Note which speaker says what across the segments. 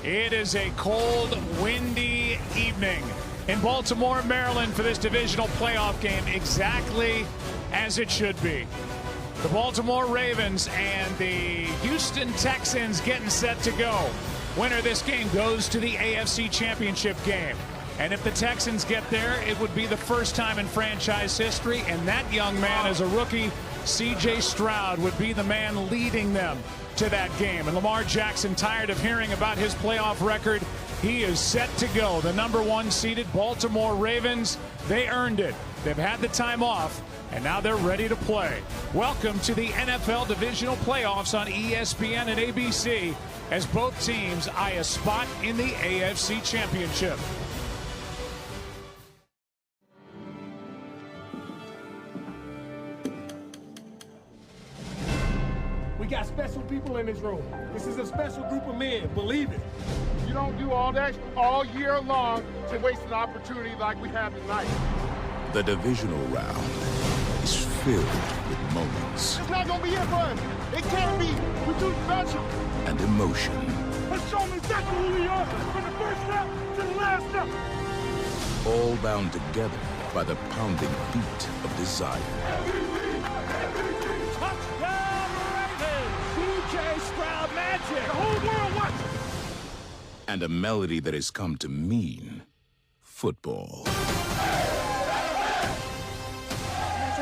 Speaker 1: It is a cold, windy evening in Baltimore, Maryland for this divisional playoff game, exactly as it should be. The Baltimore Ravens and the Houston Texans getting set to go. Winner of this game goes to the AFC Championship game. And if the Texans get there, it would be the first time in franchise history, and that young man as a rookie, CJ Stroud, would be the man leading them to that game. And Lamar Jackson, tired of hearing about his playoff record, he is set to go. The #1 seeded Baltimore Ravens, they earned it. They've had the time off, and now they're ready to play. Welcome to the NFL Divisional Playoffs on ESPN and ABC as both teams eye a spot in the AFC Championship.
Speaker 2: We got special people in this room. This is a special group of men, believe it.
Speaker 3: You don't do all that all year long to waste an opportunity like we have tonight.
Speaker 4: The divisional round is filled with moments.
Speaker 3: It's not gonna be it for us. It can't be. We're too special.
Speaker 4: And emotion.
Speaker 2: Let's show them exactly who we are from the first step to the last step.
Speaker 4: All bound together by the pounding beat of desire.
Speaker 2: CJ Stroud magic. The whole world watches.
Speaker 4: And a melody that has come to mean football.
Speaker 2: So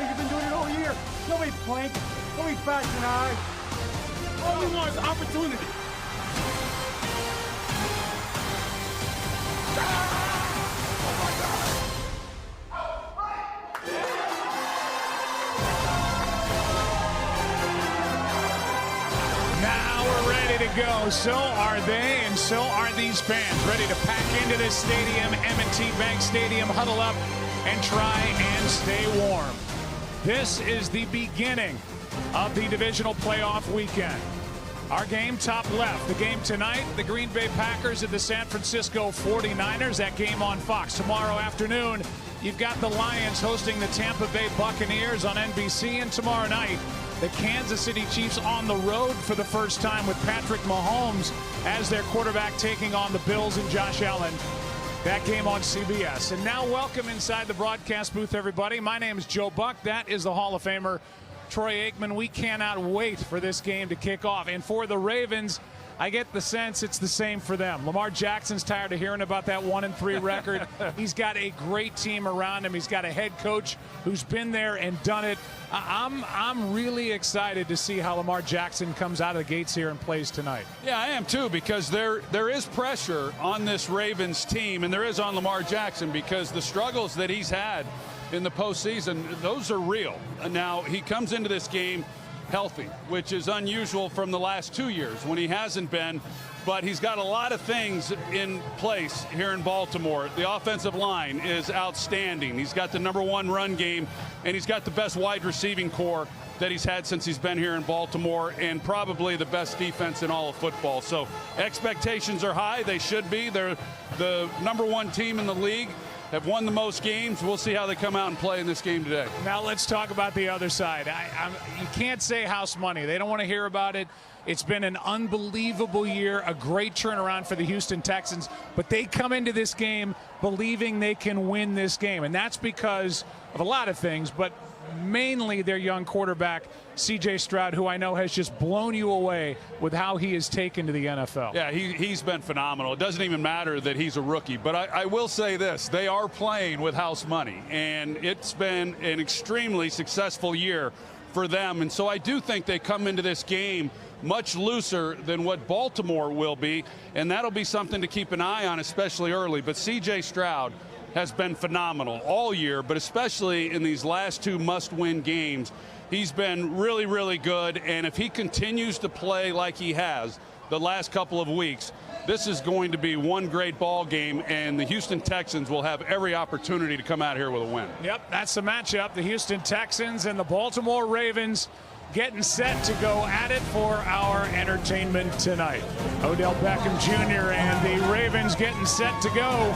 Speaker 2: you've been doing it all year. Nobody plank. Nobody bats an eye. All we want is opportunity.
Speaker 1: To go. So are they, and so are these fans, ready to pack into this stadium, M&T Bank Stadium, huddle up and try and stay warm. This is the beginning of the divisional playoff weekend. Our game top left, the game tonight, the Green Bay Packers and the San Francisco 49ers. That game on Fox. Tomorrow afternoon, you've got the Lions hosting the Tampa Bay Buccaneers on NBC, and tomorrow night, the Kansas City Chiefs on the road for the first time with Patrick Mahomes as their quarterback, taking on the Bills and Josh Allen. That game on CBS. And now welcome inside the broadcast booth, everybody. My name is Joe Buck. That is the Hall of Famer, Troy Aikman. We cannot wait for this game to kick off. And for the Ravens, I get the sense it's the same for them. Lamar Jackson's tired of hearing about that 1-3 record. He's got a great team around him. He's got a head coach who's been there and done it. I'm really excited to see how Lamar Jackson comes out of the gates here and plays tonight.
Speaker 5: Yeah, I am too, because there is pressure on this Ravens team, and there is on Lamar Jackson, because the struggles that he's had in the postseason, those are real. Now, he comes into this game healthy, which is unusual from the last 2 years when he hasn't been, but he's got a lot of things in place here in Baltimore. The offensive line is outstanding. He's got the #1 run game, and he's got the best wide receiving core that he's had since he's been here in Baltimore, and probably the best defense in all of football. So expectations are high. They should be. They're the #1 team in the league, have won the most games. We'll see how they come out and play in this game today.
Speaker 1: Now let's talk about the other side. You can't say house money. They don't want to hear about it. It's been an unbelievable year, a great turnaround for the Houston Texans, but they come into this game believing they can win this game, and that's because of a lot of things, but mainly their young quarterback, CJ Stroud, who I know has just blown you away with how he is taken to the NFL.
Speaker 5: Yeah, he's been phenomenal. It doesn't even matter that he's a rookie, but I will say this. They are playing with house money, and it's been an extremely successful year for them, and so I do think they come into this game much looser than what Baltimore will be, and that'll be something to keep an eye on, especially early. But CJ Stroud has been phenomenal all year, but especially in these last 2 must-win games. He's been really, really good, and if he continues to play like he has the last couple of weeks, this is going to be one great ball game, and the Houston Texans will have every opportunity to come out here with a win.
Speaker 1: Yep, that's the matchup. The Houston Texans and the Baltimore Ravens getting set to go at it for our entertainment tonight. Odell Beckham Jr. and the Ravens getting set to go.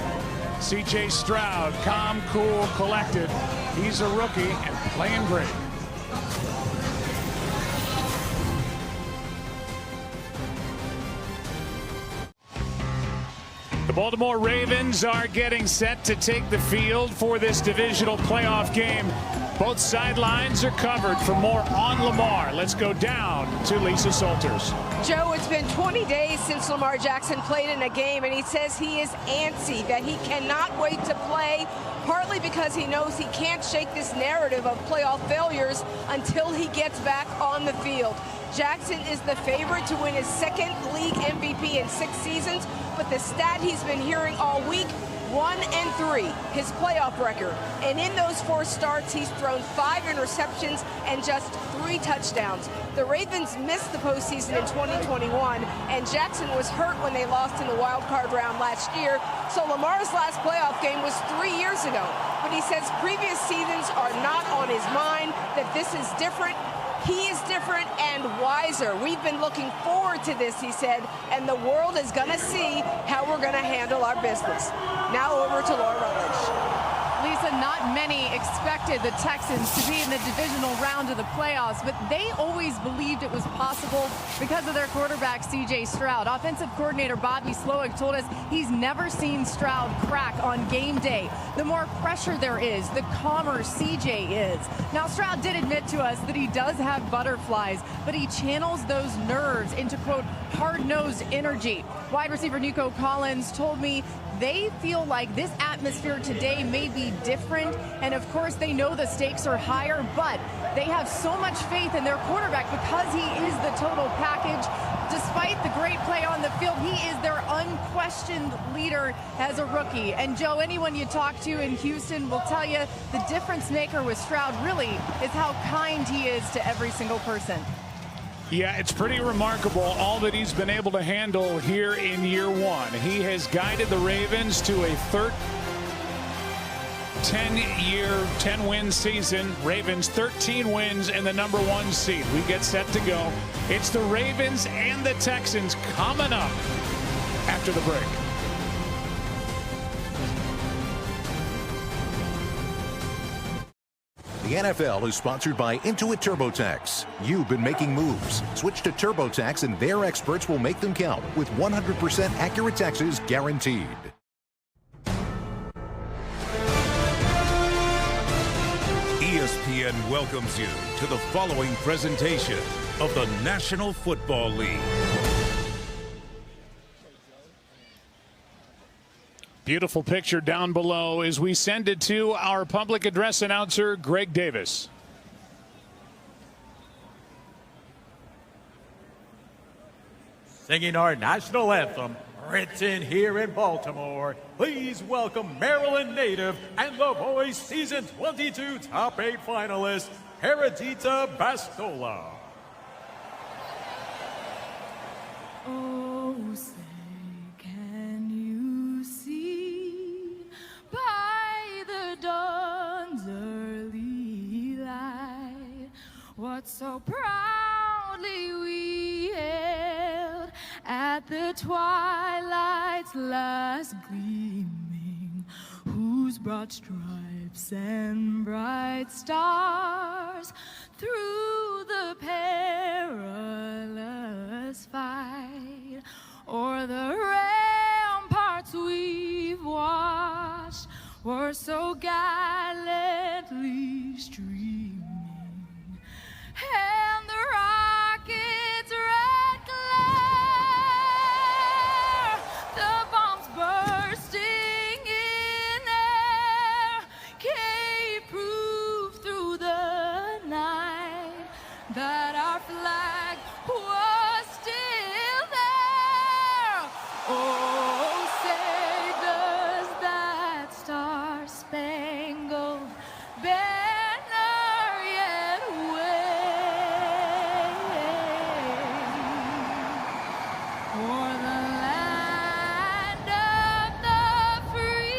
Speaker 1: CJ Stroud, calm, cool, collected. He's a rookie and playing great. The Baltimore Ravens are getting set to take the field for this divisional playoff game. Both sidelines are covered. For more on Lamar, let's go down to Lisa Salters.
Speaker 6: Joe, it's been 20 days since Lamar Jackson played in a game, and he says he is antsy, that he cannot wait to play, partly because he knows he can't shake this narrative of playoff failures until he gets back on the field. Jackson is the favorite to win his second league MVP in 6 seasons, but the stat he's been hearing all week, 1-3, his playoff record. And in those 4 starts, he's thrown 5 interceptions and just 3 touchdowns. The Ravens missed the postseason in 2021, and Jackson was hurt when they lost in the wild card round last year. So Lamar's last playoff game was 3 years ago. But he says previous seasons are not on his mind, that this is different. He is different and wiser. We've been looking forward to this, he said, and the world is going to see how we're going to handle our business. Now over to Laura Rutledge.
Speaker 7: Lisa, not many expected the Texans to be in the divisional round of the playoffs, but they always believed it was possible because of their quarterback, CJ Stroud. Offensive coordinator Bobby Slowick told us he's never seen Stroud crack on game day. The more pressure there is, the calmer CJ is. Now, Stroud did admit to us that he does have butterflies, but he channels those nerves into, quote, hard-nosed energy. Wide receiver Nico Collins told me they feel like this atmosphere today may be different, and of course they know the stakes are higher, but they have so much faith in their quarterback because he is the total package. Despite the great play on the field, he is their unquestioned leader as a rookie. And Joe, anyone you talk to in Houston will tell you the difference maker with Stroud really is how kind he is to every single person.
Speaker 1: Yeah, it's pretty remarkable all that he's been able to handle here in year 1. He has guided the Ravens to a 10-win season. Ravens 13 wins and the #1 seed. We get set to go. It's the Ravens and the Texans coming up after the break.
Speaker 8: The NFL is sponsored by Intuit TurboTax. You've been making moves. Switch to TurboTax and their experts will make them count with 100% accurate taxes guaranteed.
Speaker 9: ESPN welcomes you to the following presentation of the National Football League.
Speaker 1: Beautiful picture down below as we send it to our public address announcer, Greg Davis.
Speaker 10: Singing our national anthem, written here in Baltimore, please welcome Maryland native and The Voice Season 22 Top 8 finalist, Heredita Bastola.
Speaker 11: Oh, say, can you see by the dawn's early light what so proudly we hailed at the twilight's last gleaming, whose broad stripes and bright stars through the perilous fight o'er the ramparts we've watched were so gallantly streaming, and the rocket's red glare, the bombs bursting in air, gave proof through the night that our flag was still there. Oh, say does that star-spangled banner yet wave o'er the land of the free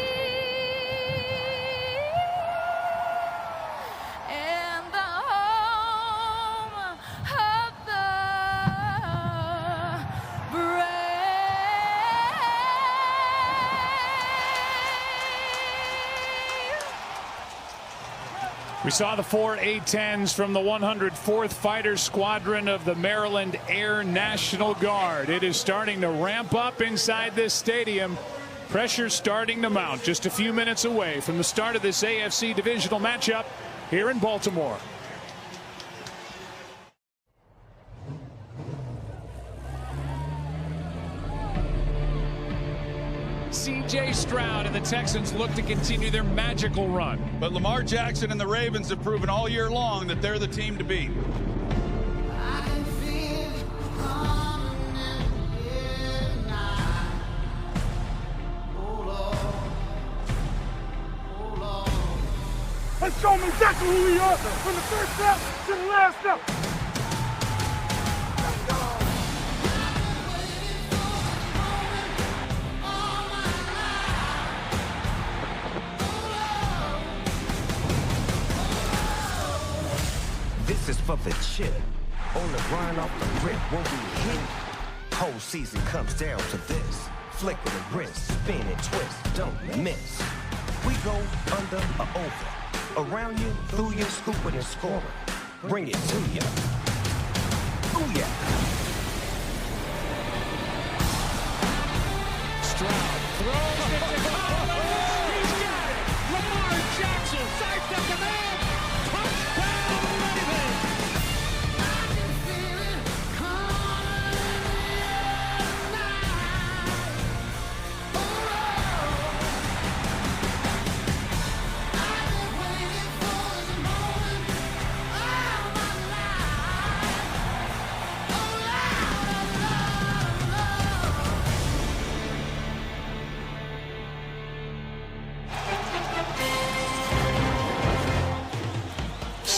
Speaker 11: and the home of the brave.
Speaker 1: We saw the 4 A-10s from the 104th Fighter Squadron of the Maryland Air National Guard. It is starting to ramp up inside this stadium Pressure starting to mount just a few minutes away from the start of this AFC divisional matchup here in Baltimore. CJ Stroud and the Texans look to continue their magical run.
Speaker 5: But Lamar Jackson and the Ravens have proven all year long that they're the team to beat.
Speaker 2: Let's show them exactly who we are from the first step to the last step.
Speaker 12: This is for the chip. On the grind off the rip when we hit. Whole season comes down to this. Flick of the wrist, spin and twist, don't miss. We go under or over. Around you, through you, scooping and scoring. Bring it to you. Oh yeah.
Speaker 1: Stroud throws it to Collins. He's got it. Lamar Jackson sides up the man. Touchdown Ravens.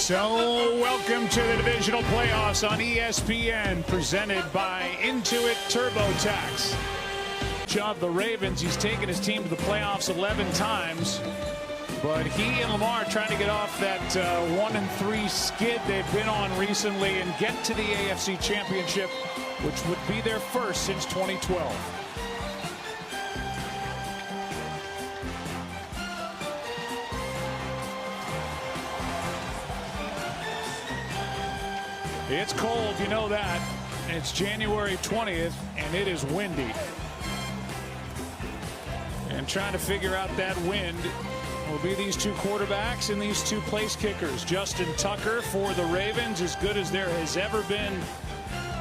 Speaker 1: So, welcome to the Divisional Playoffs on ESPN, presented by Intuit TurboTax. Of the Ravens, he's taken his team to the playoffs 11 times, but he and Lamar trying to get off that 1-3 skid they've been on recently and get to the AFC Championship, which would be their first since 2012. It's cold, you know that. It's January 20th, and it is windy. And trying to figure out that wind will be these two quarterbacks and these two place kickers. Justin Tucker for the Ravens, as good as there has ever been.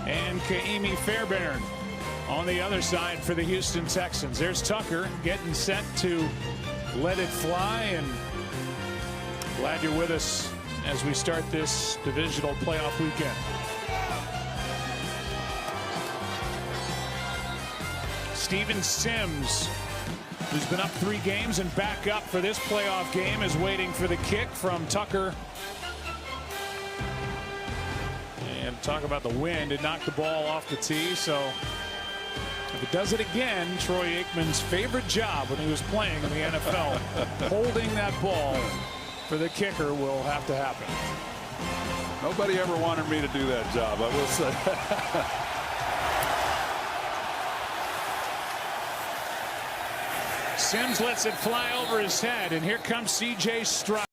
Speaker 1: And Kaimi Fairbairn on the other side for the Houston Texans. There's Tucker getting set to let it fly. And glad you're with us as we start this divisional playoff weekend. Steven Sims, who's been up 3 games and back up for this playoff game, is waiting for the kick from Tucker. And talk about the wind, it knocked the ball off the tee. So if it does it again, Troy Aikman's favorite job when he was playing in the NFL, holding that ball for the kicker, will have to happen.
Speaker 5: Nobody ever wanted me to do that job, I will say.
Speaker 1: Sims lets it fly over his head, and here comes CJ Stroud.